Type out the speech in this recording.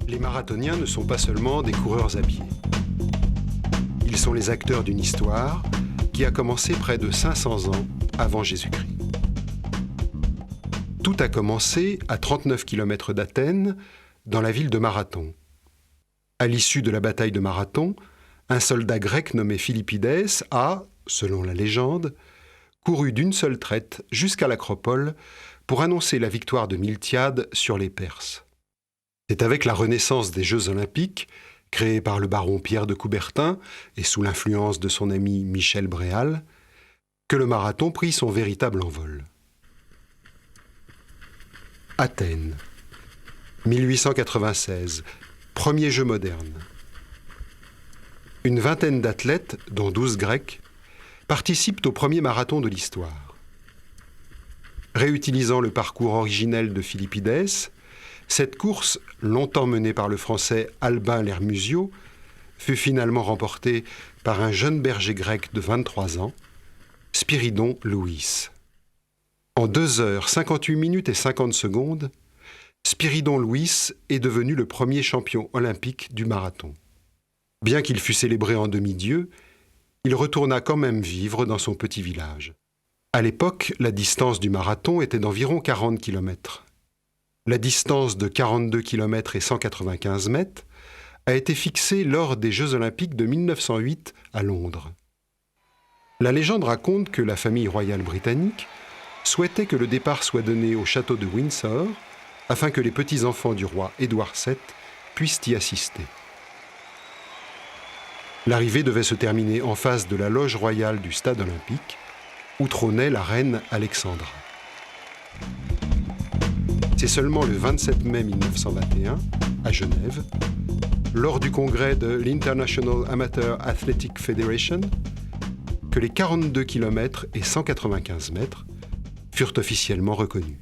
Les marathoniens ne sont pas seulement des coureurs à pied. Ils sont les acteurs d'une histoire qui a commencé près de 500 ans avant Jésus-Christ. Tout a commencé à 39 km d'Athènes, dans la ville de Marathon. À l'issue de la bataille de Marathon, un soldat grec nommé Philippides a, selon la légende, couru d'une seule traite jusqu'à l'Acropole pour annoncer la victoire de Miltiade sur les Perses. C'est avec la renaissance des Jeux Olympiques, créés par le baron Pierre de Coubertin et sous l'influence de son ami Michel Bréal, que le marathon prit son véritable envol. Athènes, 1896, premier jeu moderne. Une vingtaine d'athlètes, dont 12 Grecs, participent au premier marathon de l'histoire. Réutilisant le parcours originel de Philippides, cette course, longtemps menée par le Français Albin Lermusio, fut finalement remportée par un jeune berger grec de 23 ans, Spyridon Louis. En 2 heures 58 minutes et 50 secondes, Spyridon Louis est devenu le premier champion olympique du marathon. Bien qu'il fût célébré en demi-dieu, il retourna quand même vivre dans son petit village. À l'époque, la distance du marathon était d'environ 40 km. La distance de 42 km et 195 mètres a été fixée lors des Jeux Olympiques de 1908 à Londres. La légende raconte que la famille royale britannique souhaitait que le départ soit donné au château de Windsor afin que les petits-enfants du roi Édouard VII puissent y assister. L'arrivée devait se terminer en face de la loge royale du stade olympique, où trônait la reine Alexandra. C'est seulement le 27 mai 1921, à Genève, lors du congrès de l'International Amateur Athletic Federation, que les 42 km et 195 mètres furent officiellement reconnus.